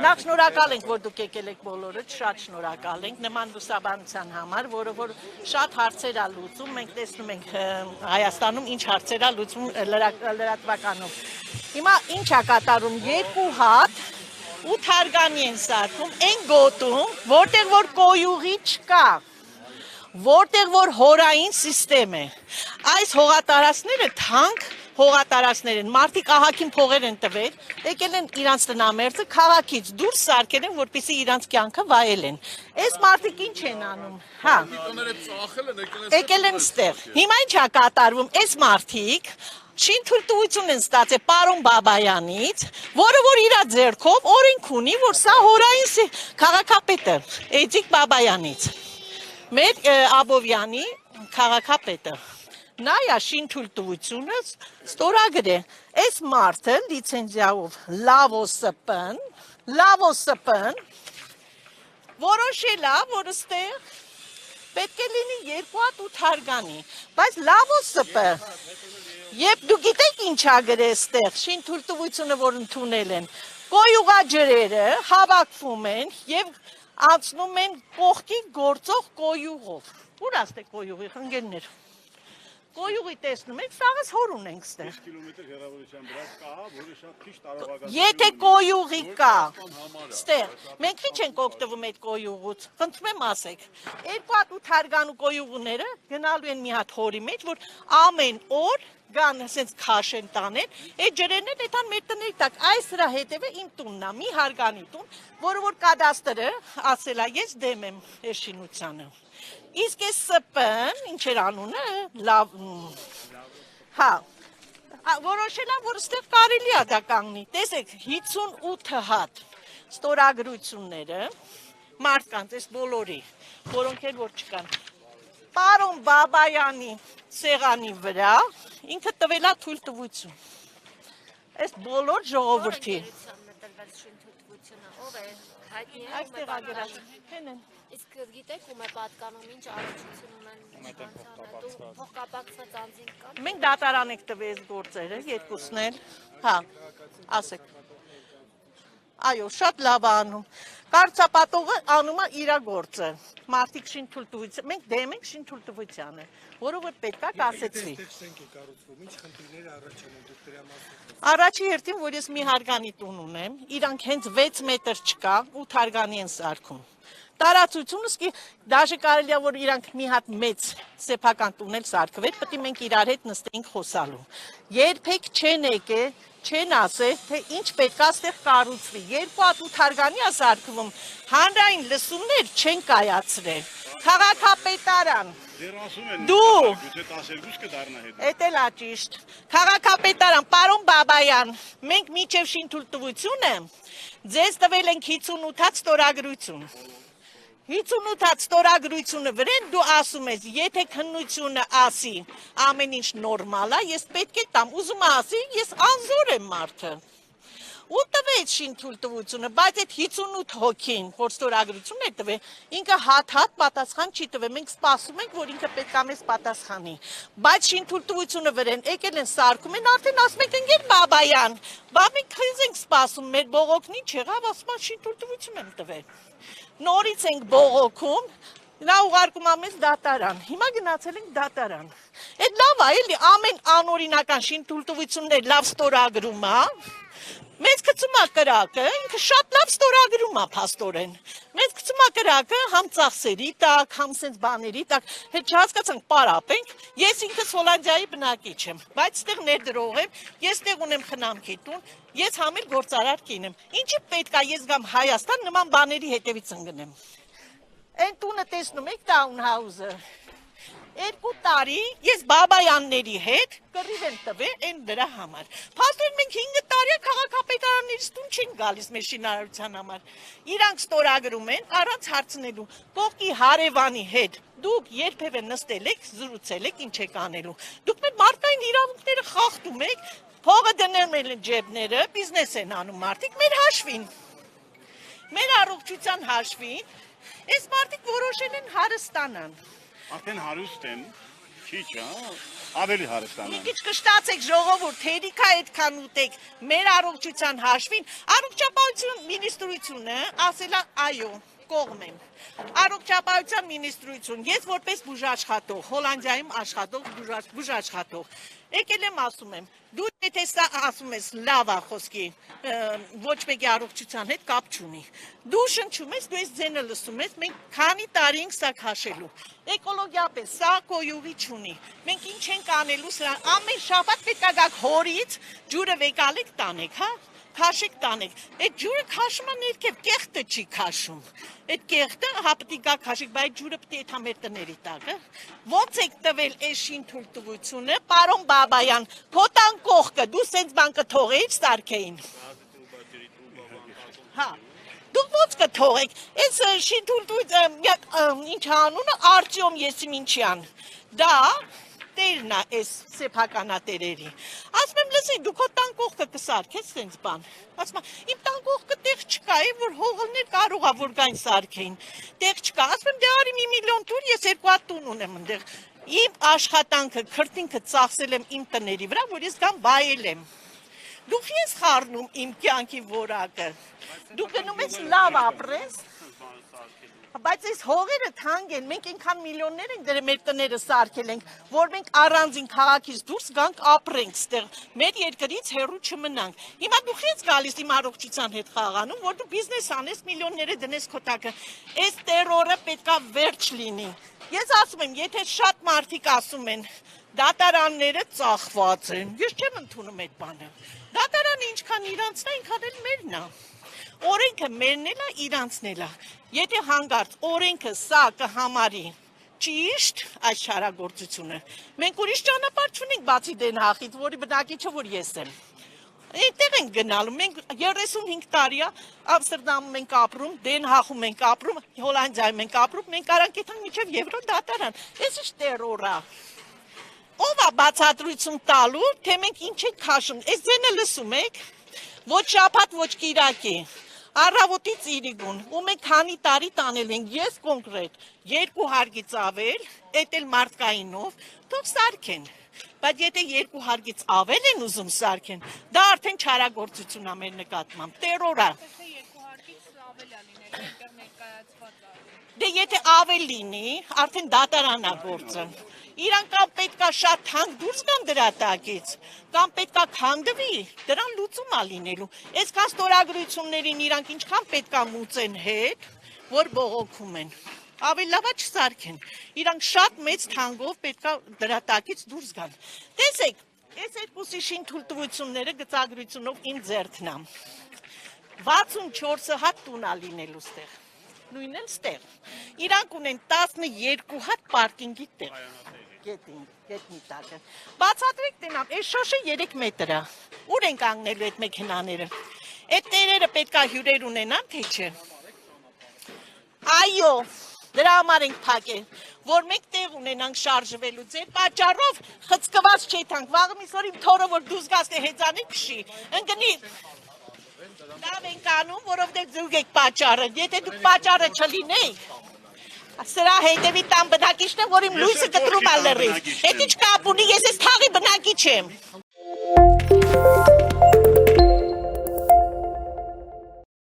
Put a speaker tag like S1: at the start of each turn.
S1: Նախ շնորհակալ ենք, որ դուք եկել եք բոլորը, շատ շնորհակալ ենք նման լուսաբանության համար, որը որ շատ հարցեր է լուծում, մենք տեսնում ենք Հայաստանում ինչ հարցեր է լուծում լրատվականով։ Հիմա ինչ է կատարում, 2 հատ 8 հարգանի են սարքում, այն գոտում, որտեղ որ կոյուղի չկա, որտեղ որ հորային սիստեմ է, այս հողատարածքները թանկ հողատարածքներ են, մարդիկ ահագին փողեր են տվել, եկել են իրանց տնամերձը քաղաքից դուրս սարքել են, որպեսզի իրանց կյանքը վայելեն։ Այս մարդիկ ինչ են անում, հա։ Եկել են ստեղ։ Հիմա ինչ է կատարվում, այս մարդիկ շինթույլտվություն են ստացել պարոն Բաբայանից, որը որ իր ձեռքով օրենք ունի, որ սա հորային քաղաքապետը Էդիկ Բաբայանից։ Մեր Աբովյանի քաղաքապետը նայա շինթույլտվությունը ստորագրե այս մարդը լիցենզիայով լավոսպն որոշել է, որ ստեղ պետք է լինի 2 հատ 8 հարգանի, բայց լավոսպը Եվ դու գիտեք ինչ ա գրե ստեղ շինթույլտվությունը, որ ընդունել են, կոյուղաջրերը հավաքվում են և անցնում են կողքի գործող կոյուղով։ Ուր աստ է կոյուղի, խնգերներ։ Կոյուղի տեսնում եք, սաղս հոր ունենք ստեղ։
S2: 5 կիլոմետր հեռավորության վրա կա, որը շատ քիչ տարավական։
S1: Եթե կոյուղի կա, ստեղ, մենք ինչ ենք օգտվում այդ կոյուղուց, խնդրում եմ ասեք, 2 հատ 8 հարգանու կոյուղները գնալու են մի հատ հորի մեջ, որ ամեն օր գան ասենց քաշ են տանեն, այդ ջրերն են այդան մեր տների տակ, այս հրա հետևը իմ տունն է, մի հարգանի տուն, որը որ կադաստրը ասել է, ես դեմ եմ այս շինությանը։ Իսկ այս սպն, ինչ էր անունը, լավ, հա, որոշել է, որ ստեղ կարելի է դա կանգնի, տեսեք, 58 հատ ստորագրությունները, մարդկանց, այս բոլորի, որոնք էլ որ չկան, պարոն Բաբայանի սեղանի վրա, ինքը տվել է թույլտվություն, այս բոլոր ժողովրդի, այստեղ ագերած, հեն են,
S3: Իսկ գիտեք ում է պատկանում, ինչ առողջություն ունեն փոխկապակցված անձինք կան։
S1: Մենք դատարան եք տվել այս գործերը, երկուսն էլ, հա, ասեք։ Այո, շատ լավ անում։ Կառուցապատողը անում է իր գործը։ Մարդիկ շինթույլտվություն, մենք դեմ ենք շինթույլտվությանը, որը որ պետք է կասեցվի։
S4: Ինչ խնդիրներ առաջանում դուք դրա մասին։
S1: Առաջի հերթին, որ ես մի հարգանի տուն ունեմ, իրանք հենց 6 մետր չկա, 8 հարգանի են սարքում։ Տարածությունը սկի դաժե կարելի է որ իրանք մի հատ մեծ սեփական տուն էլ սարքվեր, պետք է մենք իրար հետ նստենք խոսալու։ Երբեք չեն եկել, չեն ասել, թե ինչ պետք է այստեղ կառուցվի։ 2 հատ 8 հարգանի է սարքվում, հանրային լսումներ չեն կայացրել։ Քաղաքապետարան Դու Էդ էլ է ճիշտ։ Քաղաքապետարան, պարոն Բաբայան, մենք մինչև շինթույլտվությունը ձեզ տվել ենք 58 հատ ստորագրություն։ 58 հատ ստորագրությունը վրան դու ասում ես, եթե քննությունը ասի ամեն ինչ նորմալ է, ես պետք է տամ, ուզում ասի, ես անզոր եմ մարդը։ Ու տվեց շինթույլտվությունը, բայց այդ 58 հոգին, որ ստորագրություն է տվել, ինքը հատ պատասխան չի տվել, մենք սպասում ենք, որ ինքը պետք է մեզ պատասխանի, բայց շինթույլտվությունը վրան եկել են սարքում են, արդեն ասում եք ընկեր Բաբայան, բա մենք քեզ ենք սպասում, մեր բողոքն ինչ եղավ, ասում են շինթույլտվություն եմ տվել, նորից ենք բողոքում, նա ուղարկում ամեն դատարան, հիմա գնացել ենք դատարան, այդ լավ է, էլի ամեն անօրինական շինթույլտվություններ լավ ստորագրում է, Մեծ գցում է կրակը, ինքը շատ լավ ստորագրում է փաստորեն։ Մեծ գցում է կրակը համ ծախսերի տակ, համ սենց բաների տակ, հետ չհասկացանք պարապենք, ես ինքս Հոլանդիայի բնակիչ եմ, բայց ստեղ ներդրող եմ, ես ստեղ ունեմ խնամքի տուն, ես համել գործարար կին եմ։ Ինչի պետք է ես գամ Հայաստան նման բաների հետևից ընկնեմ։ Այն տունը տեսնում եք Townhouse-ը։ 2 տարի ես Բաբայանների հետ կռիվ են տվել այն դրա համար։ Փաստորեն մենք 5 տարի քաղաքապետարաններից տուն չենք գալիս մեր շինարարության համար։ Իրանք ստորագրում են առանց հարցնելու։ Կողքի հարևանի հետ դուք երբևէ նստել եք, զրուցել եք, ինչ եք անելու։ Դուք մեր մարդկային իրավունքները խախտում եք, փողը դնել են ջեբները, բիզնես են անում մարդիկ մեր հաշվին։ Մեր առողջության հաշվին, այս մարդիկ որոշել են հարստանան։
S2: Արդեն հարուստ են, Քիչ, ավելի հարստանան։
S1: Մի քիչ կշտացեք ժողովուրդ, հերիքա այդքան ուտեք, մեր առողջության հաշվին, առողջապահություն մինիստրությունը ասել է այո, կողմ եմ։ Առողջապահության մինիստրություն, ես որպես բուժաշխատող, Հոլանդիայում աշխատող բուժաշխատող, եկել եմ ասում եմ, դու եթե սա ասում ես լավ է խոսքի, ոչ մեկի առողջության հետ կապ չունի։ Դու շնչում ես, դու ես ձենը լսում ես, մենք քանի տարի ենք սա քաշելու։ Էկոլոգիապես սա գոյուղի չունի։ Մենք ինչ ենք անելու սրա, ամեն շաբաթ պետք է գաք հորից, ջուրը վեկալեք տանեք, հա։ Քաշեք տանեք, այդ ջուրը քաշում է ներքև, կեղտը չի քաշում, այդ կեղտը հապտի գա քաշեք, բայց ջուրը պտի էթա մեր տների տակը, ոնց եք տվել այս շինթույլտվությունը, պարոն Բաբայան, քոտան կողքը, դու սենց բան կթողեիր Սարգեին, հա, դու ոնց կթողեք, այս շինթույլտվությունը, ինչ անունը, Արտյոմ Եսիմինչյան, դա, տերն է այս սեփականատերերի, ասում եմ լսի, դու քո տան կողքը կսարքես սենց բան, ասում եմ, իմ տան կողքը տեղ չկա, որ հողլներ կարող է, որ գային սարքեին, տեղ չկա, ասում եմ, դե արի մի միլիոն տուր, ես 2 հատ տուն ունեմ ընդեղ, իմ աշխատանքը, քրտինքը ծախսել եմ իմ տների վրա, որ ես գամ վայելեմ, դու ես խառնում իմ կյանքի որակը, դու գնում ես լավ ապրես, բայց այս հողերը թանկ են, մենք այնքան միլիոններ ենք դրել մեր տները սարքել ենք, որ մենք առանձին քաղաքից դուրս գանք ապրենք ստեղ, մեր երկրից հեռու չմնանք։ Հիմա դու ես գալիս իմ առողջության հետ խաղանում, որ դու բիզնես անես, միլիոնները դնես քո տակը։ Այս տերորը պետքա վերջ լինի։ Ես ասում եմ, եթե շատ մարդիկ ասում են, դատարանները ծախված են, ես չեմ ընդունում այդ բանը։ Դատարանը ինչքան իրանցն է, այնքան էլ մերն է։ Օրենքը մերն էլ է, իրանցն էլ է։ Եթե հանգարց օրենքը սա կհամարի ճիշտ այս չարագործությունը, մենք ուրիշ ճանապարհ չունենք բացի Դենհաղից, որի բնակիչը որ ես եմ։ Այդտեղ ենք գնալու, մենք 35 տարի է Ամստերդամում ենք ապրում, Դենհաղում ենք ապրում, Հոլանդիայում ենք ապրում, մենք կարանք եթանք մինչև Եվրո դատարան։ Այս ինչ տերոր է։ Ով է բացատրություն տալու, թե մենք ինչ ենք քաշում։ Այս ձենը լսում եք, ոչ շաբաթ, ոչ կիրակի։ Առավոտից իրիգուն, ու մենք քանի տարի տանել ենք, ես կոնկրետ 200-ից ավել, էդ էլ մարդկայինով, թող սարքեն, բայց եթե 200-ից ավել են ուզում սարքեն, դա արդեն չարագործություն է մեր նկատմամբ, տերոր է։ Դե եթե ավել լինի, արդեն դատարան է գործը, իրանք կամ պետքա շատ թանկ դուրս գան դրա տակից, կամ պետքա քանդվի, դրան լուծում է լինելու, այսքան ստորագրություններին իրանք ինչքան պետքա մուծեն հետ, որ բողոքում են, ավելի լավա չսարքեն, իրանք շատ մեծ թանկով պետքա դրա տակից դուրս գան, տեսեք, այս երկուսի շինթույլտվությունները գծագրությունով իմ ձեռքն է, 64 հատ տուն է լինելու ստեղ, նույնն էլ ստեղ, իրանք ունեն 12 հատ պարկինգի տեղ, գետնի տակը, բացատրեք տենամ, այս շոշը 3 մետր է, ուր են կանգնելու այդ մեքենաները, այդ տերերը պետք է հյուրեր ունենան, թե չէ, այո, դրա համար ենք փակել, որ մենք տեղ ունենանք շարժվելու, ձեր պատճառով խցկված չեթանք, վաղը միսոր իմ թորը, որ դուզ գաս թե հեծանի կշի, ընգնի, լավ ենք անում, որովհետև դուք եք պատճառը, եթե դուք պատճառը չլինեիք, սրա հետևի տան բնակիչն եմ, որ իմ լույսը կտրում է լրիվ, հետ ինչ կապ ունի, ես ես թաղի բնակիչ եմ։